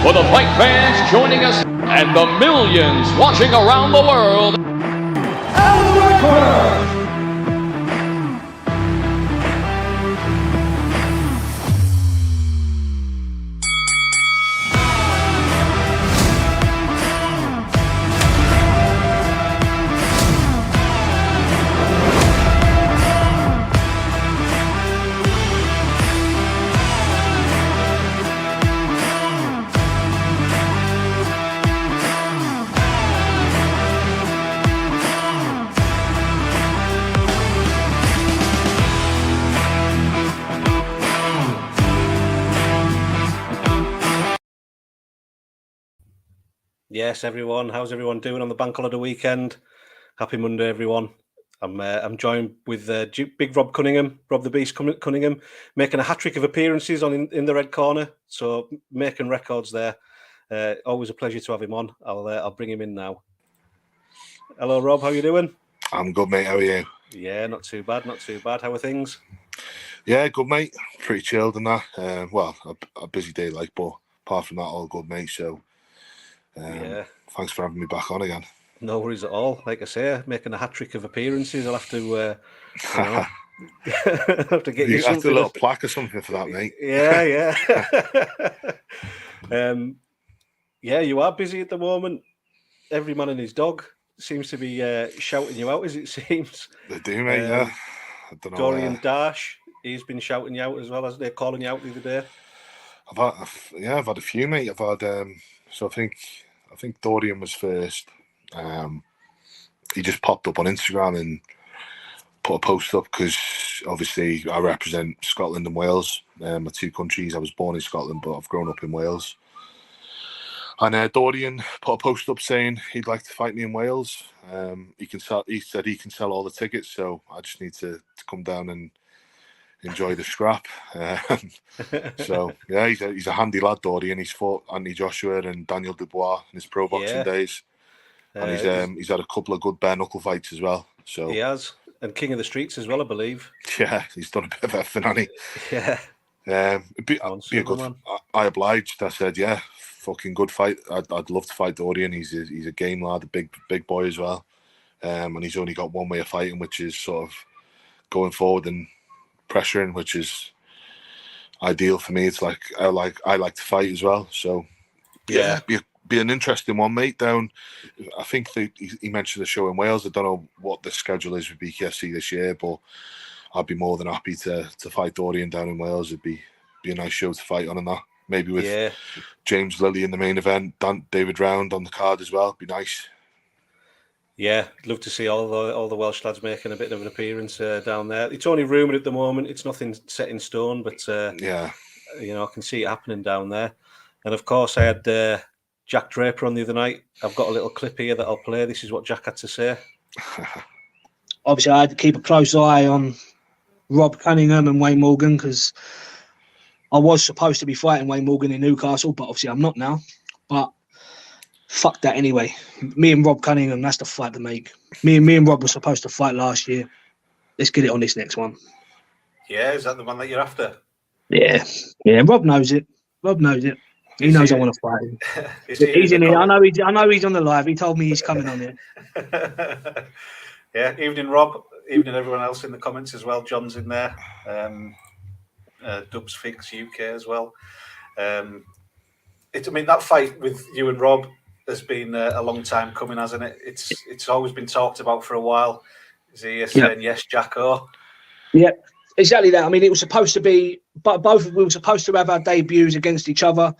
For the fight fans joining us and the millions watching around the world, Red Korner. Yes, everyone. How's everyone doing on the bank holiday weekend? Happy Monday, everyone. I'm joined with Big Rob Cunningham, Rob the Beast Cunningham, making a hat-trick of appearances in the Red Korner. So making records there. Always a pleasure to have him on. I'll bring him in now. Hello, Rob. How you doing? I'm good, mate. How are you? Yeah, not too bad. Not too bad. How are things? Yeah, good, mate. Pretty chilled and that. Well, a busy day, but apart from that, all good, mate. So. Yeah. Thanks for having me back on again. No worries at all. Like I say, making a hat-trick of appearances. I'll have to, have to get you something. A little plaque or something for that, mate. Yeah. Yeah, you are busy at the moment. Every man and his dog seems to be shouting you out, as it seems. They do, mate. Yeah. I don't know. Dorian Dash, he's been shouting you out as well, as they're calling you out the other day. I've had a few, mate. I've had so I think Dorian was first. He just popped up on Instagram and put a post up because obviously I represent Scotland and Wales, my two countries. I was born in Scotland, but I've grown up in Wales. And Dorian put a post up saying he'd like to fight me in Wales. He said he can sell all the tickets, so I just need to come down and enjoy the scrap. So yeah, he's a handy lad, Dorian. He's fought Anthony Joshua and Daniel Dubois in his pro boxing days, and he's had a couple of good bare knuckle fights as well. So he has, and King of the Streets as well, I believe. Yeah, he's done a bit of everything, hasn't he? Yeah. It'd be a good. Man. I obliged. I said, yeah, fucking good fight. I'd love to fight Dorian. He's a game lad, a big boy as well, and he's only got one way of fighting, which is sort of going forward and pressuring, which is ideal for me. It's like I like to fight as well. So yeah, be an interesting one, mate. Down, I think he mentioned the show in Wales. I don't know what the schedule is with BKFC this year, but I'd be more than happy to fight Dorian down in Wales. It'd be a nice show to fight on, and that maybe with James Lilly in the main event, David Round on the card as well. It'd be nice. Yeah, love to see all the Welsh lads making a bit of an appearance down there. It's only rumoured at the moment. It's nothing set in stone, but I can see it happening down there. And of course, I had Jack Draper on the other night. I've got a little clip here that I'll play. This is what Jack had to say. Obviously, I had to keep a close eye on Rob Cunningham and Wayne Morgan because I was supposed to be fighting Wayne Morgan in Newcastle, but obviously I'm not now. But fuck that anyway. Me and Rob Cunningham, that's the fight to make. Me and Rob were supposed to fight last year. Let's get it on this next one. Yeah, is that the one that you're after? Yeah. Rob knows it. He knows I want to fight him. He's in here. I know he's on the live. He told me he's coming on here. Yeah. Evening, Rob. Evening, everyone else in the comments as well. John's in there. Dubs Figs UK as well. That fight with you and Rob has been a long time coming, hasn't it? It's always been talked about for a while. Is he saying yes, Jacko? Yeah, exactly that. I mean, it was supposed to be, but we were supposed to have our debuts against each other.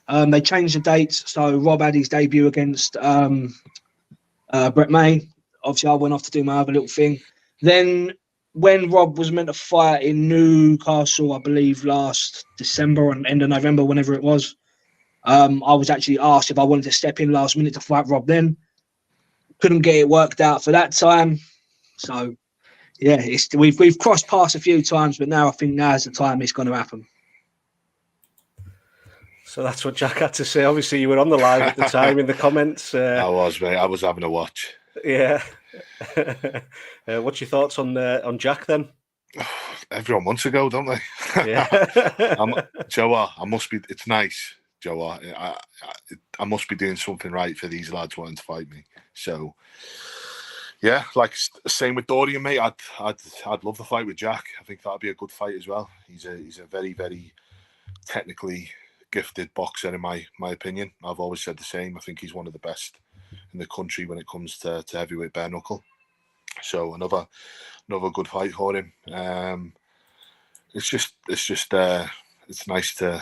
They changed the dates, so Rob had his debut against Brett May. Obviously, I went off to do my other little thing. Then, when Rob was meant to fight in Newcastle, I believe last December or end of November, whenever it was, I was actually asked if I wanted to step in last minute to fight Rob then. Couldn't get it worked out for that time. So, yeah, we've crossed paths a few times, but now I think now's the time it's going to happen. So that's what Jack had to say. Obviously, you were on the live at the time in the comments. I was, mate. I was having a watch. Yeah. What's your thoughts on Jack then? Everyone wants to go, don't they? Yeah. Joe, I must be. It's nice. Do you know what? I must be doing something right for these lads wanting to fight me. So, yeah, like same with Dorian, mate. I'd love the fight with Jack. I think that'd be a good fight as well. He's a very, very technically gifted boxer in my opinion. I've always said the same. I think he's one of the best in the country when it comes to heavyweight bare knuckle. So another good fight for him. It's nice to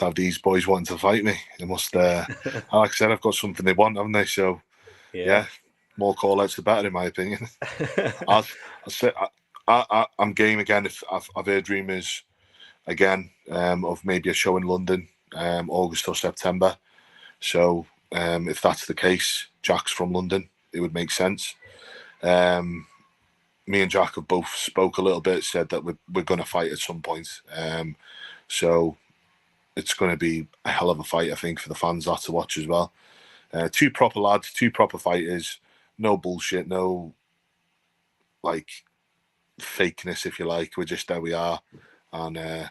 have these boys wanting to fight me. They must, like I said, I've got something they want, haven't they? So yeah, more call outs the better, in my opinion. I'm game again. If I've heard rumours again of maybe a show in London, August or September. So if that's the case, Jack's from London, it would make sense. Me and Jack have both spoke a little bit, said that we're going to fight at some point. So it's going to be a hell of a fight, I think, for the fans to watch as well. Two proper lads, two proper fighters, no bullshit, no like fakeness, if you like. We're just there we are. And yeah,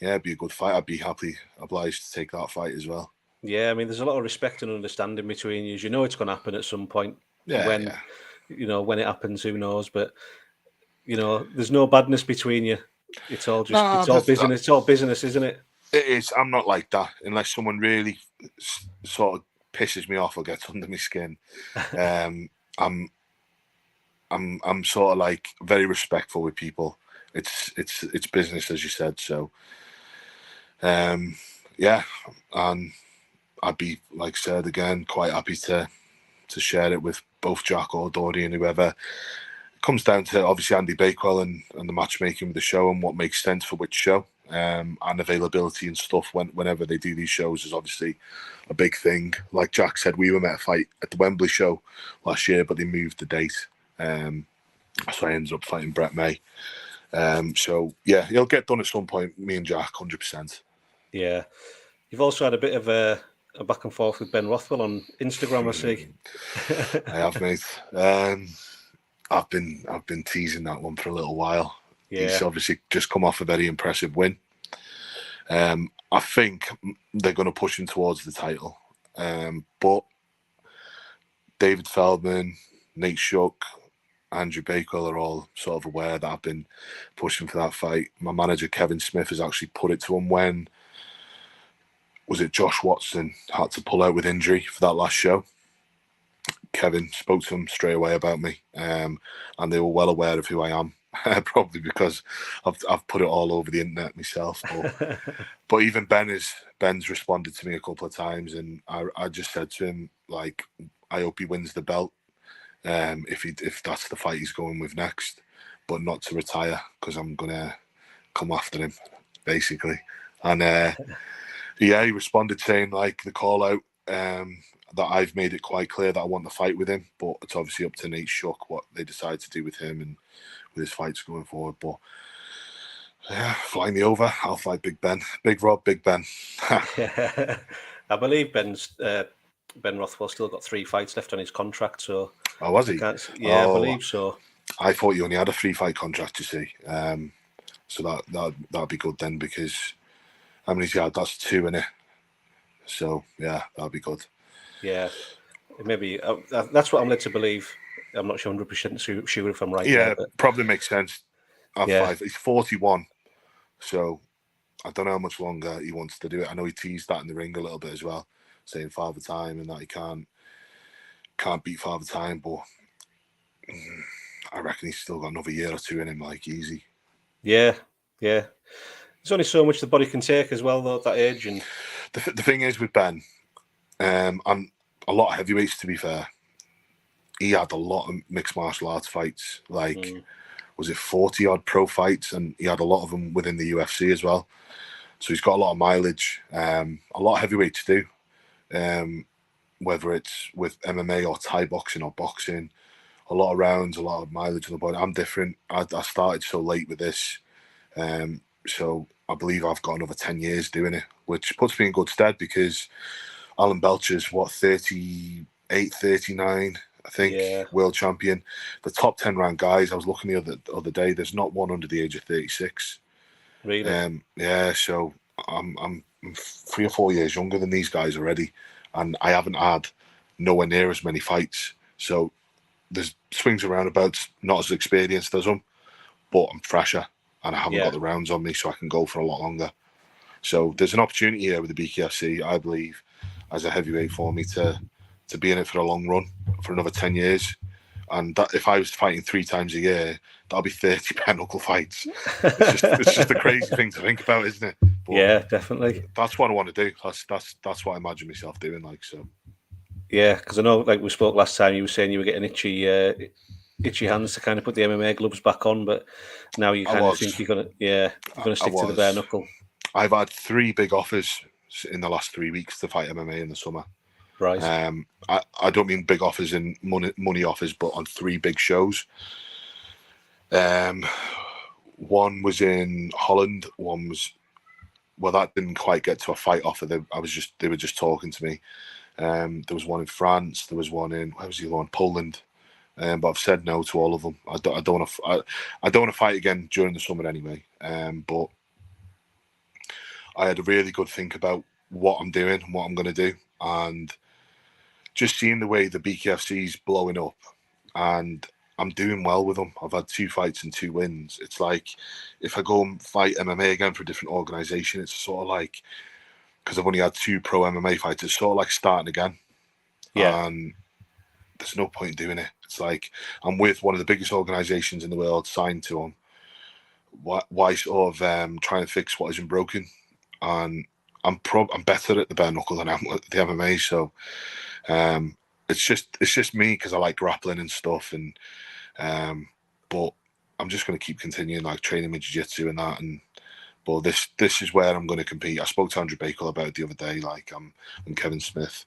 it'd be a good fight. I'd be obliged to take that fight as well. Yeah, I mean, there's a lot of respect and understanding between you. You know it's going to happen at some point. Yeah. When it happens, who knows? But there's no badness between you. It's all business. It's all business, isn't it? It is. I'm not like that unless someone really sort of pisses me off or gets under my skin. I'm sort of like very respectful with people. It's business, as you said. So, yeah, and I'd be, like I said again, quite happy to share it with both Jack or Dorian, whoever. It comes down to obviously Andy Bakewell and the matchmaking with the show and what makes sense for which show, and availability and stuff whenever they do these shows is obviously a big thing. Like Jack said, we were meant to fight at the Wembley show last year, but they moved the date. So I ended up fighting Brett May. So yeah, he'll get done at some point, me and Jack, 100%. Yeah. You've also had a bit of a back and forth with Ben Rothwell on Instagram, I see. I have, mate. I've been teasing that one for a little while. Yeah. He's obviously just come off a very impressive win. I think they're going to push him towards the title. But David Feldman, Nate Shuck, Andrew Bakewell are all sort of aware that I've been pushing for that fight. My manager, Kevin Smith, has actually put it to him when, was it Josh Watson had to pull out with injury for that last show. Kevin spoke to him straight away about me, and they were well aware of who I am, probably because I've put it all over the internet myself. But even Ben's responded to me a couple of times, and I just said to him, like, I hope he wins the belt, if that's the fight he's going with next, but not to retire, because I'm gonna come after him, basically. And yeah, he responded saying, like, the call out, that I've made it quite clear that I want the fight with him, but it's obviously up to Nate Shuck what they decide to do with him and with his fights going forward. But yeah, flying me over, I'll fight Big Ben, Big Rob, Big Ben. I believe Ben Rothwell still got 3 fights left on his contract. So oh, was he? I believe so. I thought you only had a 3-fight contract, you see. So that'd be good then, because how many's he had? That's 2 in it. So yeah, that'd be good. Yeah, maybe that's what I'm led to believe. I'm not sure 100% sure if I'm right. Yeah, there, but probably makes sense. He's 41, so I don't know how much longer he wants to do it. I know he teased that in the ring a little bit as well, saying Father Time and that he can't beat Father Time, but I reckon he's still got another year or 2 in him, like, easy. Yeah. There's only so much the body can take as well, though, at that age. And the thing is with Ben, and a lot of heavyweights, to be fair, he had a lot of mixed martial arts fights, like, was it 40 odd pro fights, and he had a lot of them within the UFC as well. So he's got a lot of mileage. A lot of heavyweights do, whether it's with MMA or Thai boxing or boxing, a lot of rounds, a lot of mileage on the body. I'm different. I started so late with this, so I believe I've got another 10 years doing it, which puts me in good stead, because Alan Belcher's, 38, 39, I think, world champion. The top 10 ranked guys, I was looking the other day, there's not one under the age of 36. Really? Yeah, so I'm 3 or 4 years younger than these guys already, and I haven't had nowhere near as many fights. So there's swings and roundabouts, not as experienced as them, but I'm fresher and I haven't got the rounds on me, so I can go for a lot longer. So there's an opportunity here with the BKFC, I believe, as a heavyweight for me to be in it for a long run for another 10 years. And that, if I was fighting 3 times a year, that'll be 30 bare knuckle fights. It's just a crazy thing to think about, isn't it? But yeah, definitely. That's what I want to do. That's what I imagine myself doing. Like, so. Yeah, because I know, like we spoke last time, you were saying you were getting itchy hands to kind of put the MMA gloves back on, but now you kind of think you're gonna stick to the bare knuckle. I've had 3 big offers in the last 3 weeks to fight MMA in the summer. Right. I don't mean big offers in money offers, but on 3 big shows. One was in Holland. One was, well, that didn't quite get to a fight offer. They were just talking to me. There was one in France. There was one in, where was the other one? Poland. But I've said no to all of them. I don't want to fight again during the summer anyway. But I had a really good think about what I'm doing and what I'm going to do, and just seeing the way the BKFC's blowing up, and I'm doing well with them. I've had 2 fights and 2 wins. It's like, if I go and fight MMA again for a different organisation, it's sort of like, because I've only had 2 pro MMA fights, it's sort of like starting again. Yeah. And there's no point doing it. It's like, I'm with one of the biggest organisations in the world, signed to them. Why sort of try and fix what isn't broken? And I'm better at the bare knuckle than I am at the MMA. So it's just me, because I like grappling and stuff. And but I'm just going to keep continuing, like, training my jiu-jitsu and that. But this is where I'm going to compete. I spoke to Andrew Baker about it the other day, like, and Kevin Smith.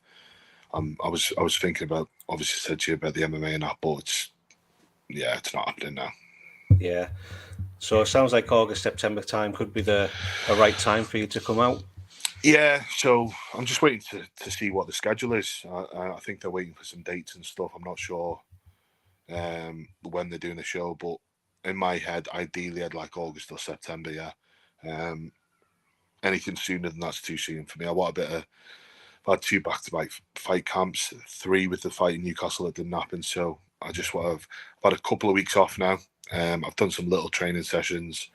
I was thinking about, obviously said to you about the MMA and that, but it's not happening now. Yeah. So it sounds like August, September time could be a right time for you to come out. Yeah, so I'm just waiting to see what the schedule is. I think they're waiting for some dates and stuff. I'm not sure when they're doing the show, but in my head, ideally, I'd like August or September, yeah. Anything sooner than that's too soon for me. I've had 2 back-to-back fight camps, 3 with the fight in Newcastle that didn't happen, so I've had a couple of weeks off now. I've done some little training sessions,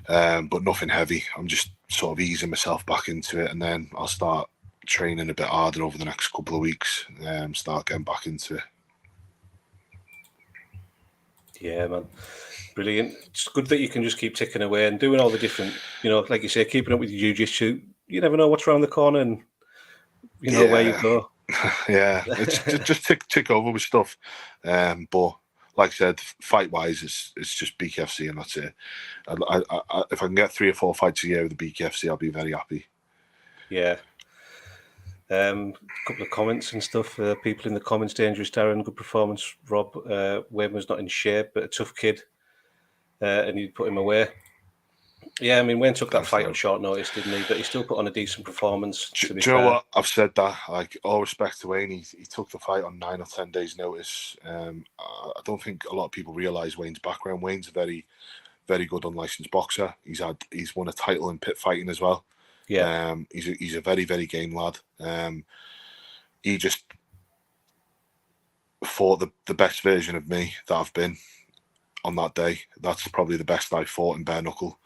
but nothing heavy. I'm just sort of easing myself back into it, and then I'll start training a bit harder over the next couple of weeks, start getting back into it. Yeah, man. Brilliant. It's good that you can just keep ticking away and doing all the different, like you say, keeping up with your jiu-jitsu. You never know what's around the corner and where you go. Yeah, it's just tick over with stuff. But like I said, fight-wise, it's just BKFC and that's it. If I can get 3 or 4 fights a year with the BKFC, I'll be very happy. Yeah. A couple of comments and stuff. People in the comments: Dangerous Darren, good performance. Rob, Wayne was not in shape, but a tough kid, and you'd put him away. Yeah, I mean, Wayne took that fight on short notice, didn't he? But he still put on a decent performance. Do you know what? I've said that. Like, all respect to Wayne, he took the fight on 9 or 10 days' notice. I don't think a lot of people realise Wayne's background. Wayne's a very, very good unlicensed boxer. He's won a title in pit fighting as well. Yeah. He's a very, very game lad. He just fought the best version of me that I've been on that day. That's probably the best I fought in bare knuckle.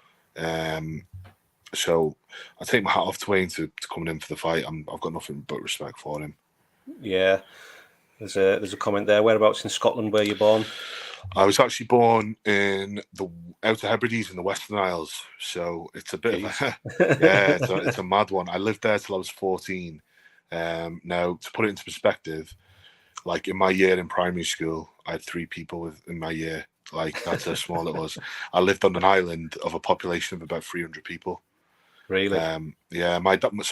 So I take my hat off to Wayne to coming in for the fight. I've got nothing but respect for him. Yeah. There's a comment there. Whereabouts in Scotland were you born? I was actually born in the Outer Hebrides in the Western Isles, so it's a bit of a it's a mad one. I lived there till I was 14. Now, to put it into perspective, like, in my year in primary school, I had 3 people in my year. Like, that's how small it was. I lived on an island of a population of about 300 people. Really? Yeah, my dad's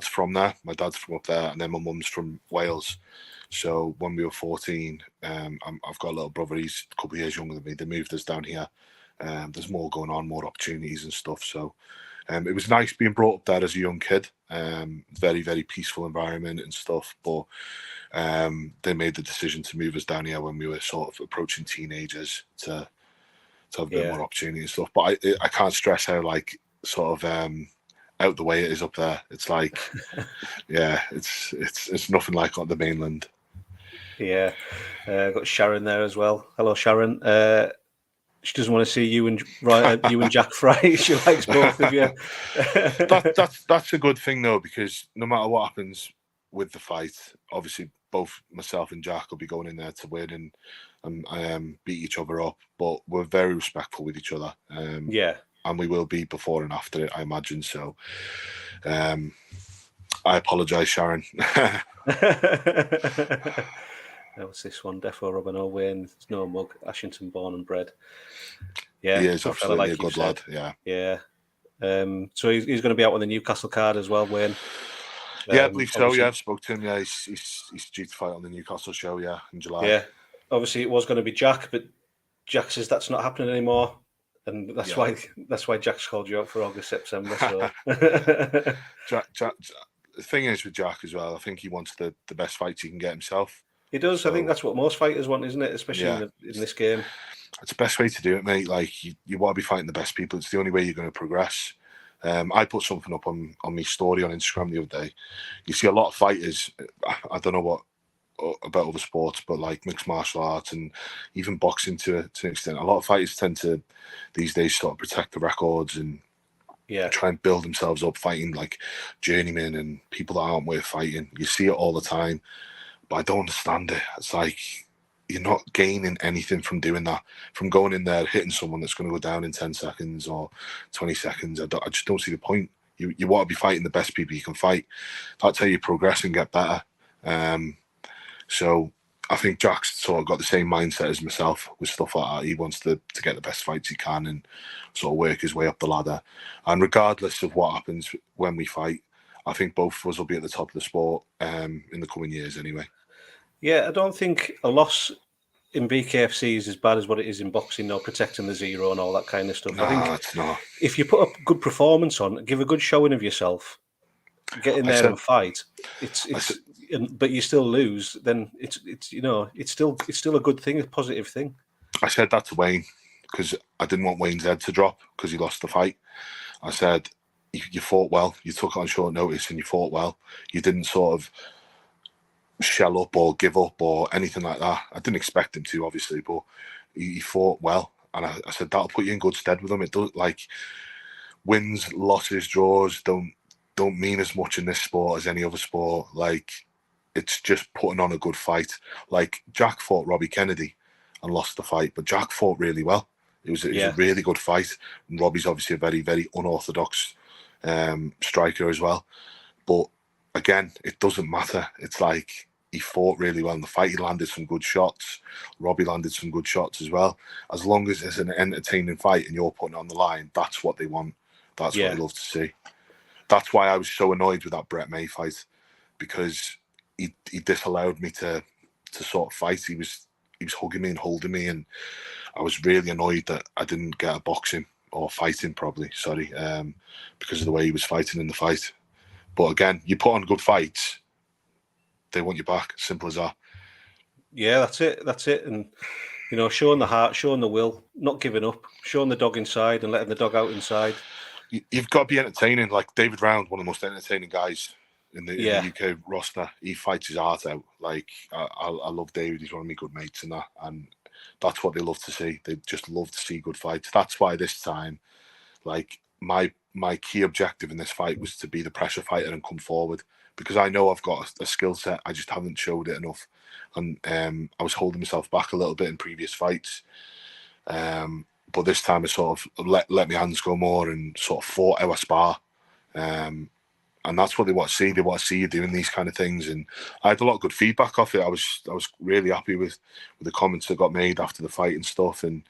from there. My dad's from up there, and then my mum's from Wales. So when we were 14, I've got a little brother. He's a couple of years younger than me. They moved us down here. There's more going on, more opportunities and stuff. So it was nice being brought up there as a young kid. Very, very peaceful environment and stuff. But they made the decision to move us down here when we were sort of approaching teenagers to have a bit more opportunity and stuff. But I can't stress how, like, sort of out the way it is up there. It's like, yeah, it's nothing like on the mainland. Yeah, got Sharon there as well. Hello, Sharon. She doesn't want to see you and Jack Fry. She likes both of you. That's a good thing though, because no matter what happens with the fight, obviously both myself and Jack will be going in there to win and beat each other up. But we're very respectful with each other. Yeah, and we will be before and after it, I imagine. So, I apologise, Sharon. What's this one? Defo Robin Owen. There's no mug. Ashington born and bred. Yeah, he is tough fella, absolutely like a good lad. Yeah. Yeah. So he's going to be out on the Newcastle card as well, Wayne. Yeah, I believe so. Yeah, I've spoke to him. Yeah, he's due to fight on the Newcastle show. Yeah, in July. Yeah, obviously it was going to be Jack, but Jack says that's not happening anymore, and that's why Jack's called you out for August, September. So. Jack, the thing is with Jack as well, I think he wants the best fights he can get himself. He does. So, I think that's what most fighters want, isn't it? Especially in this game. It's the best way to do it, mate. Like you want to be fighting the best people. It's the only way you're going to progress. I put something up on my story on Instagram the other day. You see a lot of fighters. I don't know what about other sports, but like mixed martial arts and even boxing to an extent, a lot of fighters tend to these days sort of protect the records and try and build themselves up fighting like journeymen and people that aren't worth fighting. You see it all the time, but I don't understand it. It's like you're not gaining anything from doing that, from going in there hitting someone that's going to go down in 10 seconds or 20 seconds. I just don't see the point. You want to be fighting the best people you can fight. That's how you progress and get better. So I think Jack's sort of got the same mindset as myself with stuff like that. He wants to get the best fights he can and sort of work his way up the ladder. And regardless of what happens when we fight, I think both of us will be at the top of the sport in the coming years anyway. Yeah, I don't think a loss in BKFC is as bad as what it is in boxing, protecting the zero and all that kind of stuff. No, I think it's not. If you put a good performance on, give a good showing of yourself, get in there and fight, but you still lose, then it's still a good thing, a positive thing. I said that to Wayne because I didn't want Wayne's head to drop because he lost the fight. I said, you fought well, you took it on short notice and you fought well. You didn't sort of shell up or give up or anything like that. I didn't expect him to, obviously, but he fought well. And I said, that'll put you in good stead with him. It does, like, wins, losses, draws don't mean as much in this sport as any other sport. Like, it's just putting on a good fight. Like, Jack fought Robbie Kennedy and lost the fight, but Jack fought really well. It was a really good fight. And Robbie's obviously a very, very unorthodox striker as well. But again, it doesn't matter. It's like he fought really well in the fight. He landed some good shots. Robbie landed some good shots as well. As long as it's an entertaining fight and you're putting it on the line, that's what they want. That's what they love to see. That's why I was so annoyed with that Brett May fight, because he disallowed me to sort of fight. He was hugging me and holding me, and I was really annoyed that I didn't get a boxing or fighting probably. Sorry, because of the way he was fighting in the fight. But again, you put on good fights, they want you back. Simple as that. Yeah, that's it. And showing the heart, showing the will, not giving up, showing the dog inside and letting the dog out inside. You've got to be entertaining. Like David Round, one of the most entertaining guys in the UK roster. He fights his heart out. Like I love David. He's one of my good mates and that. And that's what they love to see. They just love to see good fights. That's why this time, like my key objective in this fight was to be the pressure fighter and come forward, because I know I've got a skill set. I just haven't showed it enough. And I was holding myself back a little bit in previous fights. But this time I sort of let my hands go more and sort of fought our spar. And that's what they want to see. They want to see you doing these kind of things. And I had a lot of good feedback off it. I was really happy with the comments that got made after the fight and stuff. And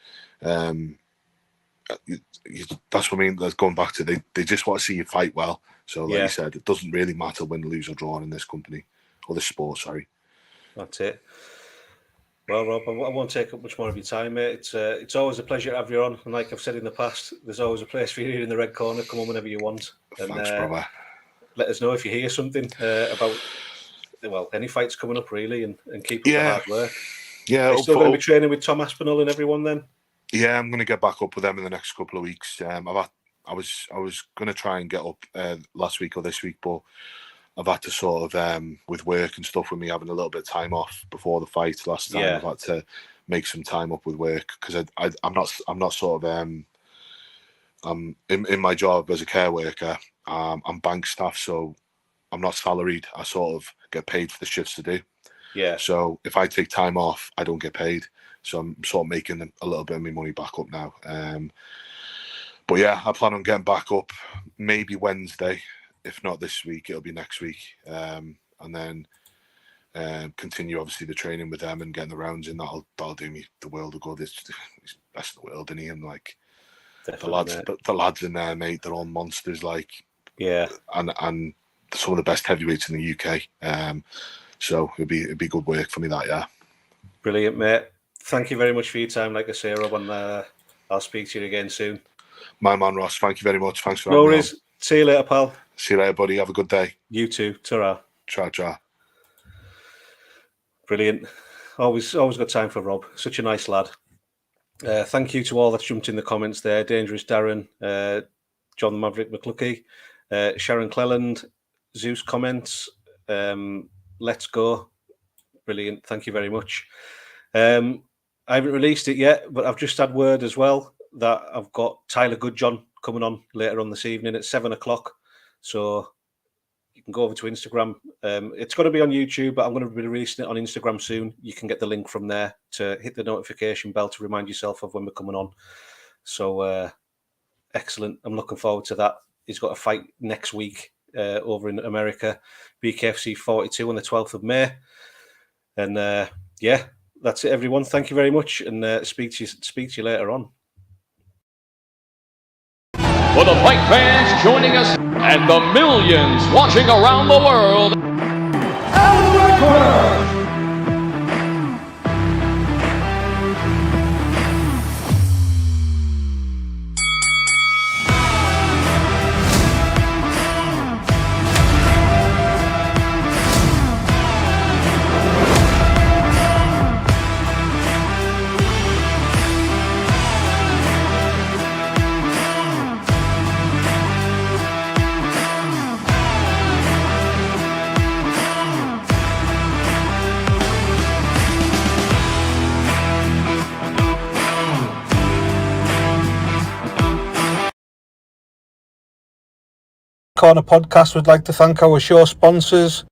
that's what I mean. Going back to they just want to see you fight well. So like you said, it doesn't really matter win, lose or draw in this company or this sport. Sorry. That's it. Well, Rob, I won't take up much more of your time, mate. It's always a pleasure to have you on. And like I've said in the past, there's always a place for you here in the Red Corner. Come on whenever you want. And, thanks, brother. Let us know if you hear something about any fights coming up, really, and keep up the hard work. Yeah, Are you still going to be training with Tom Aspinall and everyone then? Yeah, I'm going to get back up with them in the next couple of weeks. I've I was going to try and get up last week or this week, but I've had to sort of with work and stuff, with me having a little bit of time off before the fight last time. Yeah. I've had to make some time up with work because I'm not sort of I'm in my job as a care worker. I'm bank staff, so I'm not salaried. I sort of get paid for the shifts to do. Yeah. So if I take time off, I don't get paid. So I'm sort of making a little bit of my money back up now. But yeah, I plan on getting back up maybe Wednesday. If not this week, it'll be next week. And then continue obviously the training with them and getting the rounds in. That'll do me the world of good. He's best in the world, isn't he? And like the lads in there, mate, they're all monsters. Like and some of the best heavyweights in the UK. So it'd be good work for me that, yeah. Brilliant, mate. Thank you very much for your time. Like I say, Rob, and I'll speak to you again soon. My man, Ross, thank you very much. Thanks for having me. No worries. See you later, pal. See you later, buddy. Have a good day. You too. Ta-ra. Cha-cha. Brilliant. Always got time for Rob. Such a nice lad. Thank you to all that jumped in the comments there. Dangerous Darren, John Maverick McCluckey, Sharon Cleland, Zeus comments. Let's go. Brilliant. Thank you very much. I haven't released it yet, but I've just had word as well that I've got Tyler Goodjohn coming on later on this evening at 7:00. So you can go over to Instagram. It's going to be on YouTube, but I'm going to be releasing it on Instagram soon. You can get the link from there to hit the notification bell to remind yourself of when we're coming on. So excellent. I'm looking forward to that. He's got a fight next week over in America, BKFC 42 on the 12th of May. And yeah, that's it, everyone. Thank you very much, and speak to you later on. For the fight fans joining us and the millions watching around the world, Red Korner. Corner podcast would like to thank our show sponsors,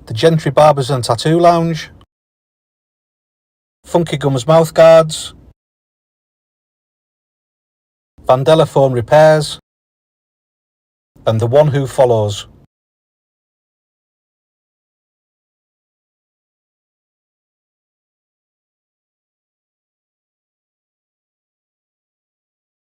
the Gentry Barbers and Tattoo Lounge, Funky Gums Mouthguards, Vandella Phone Repairs, and The One Who Follows.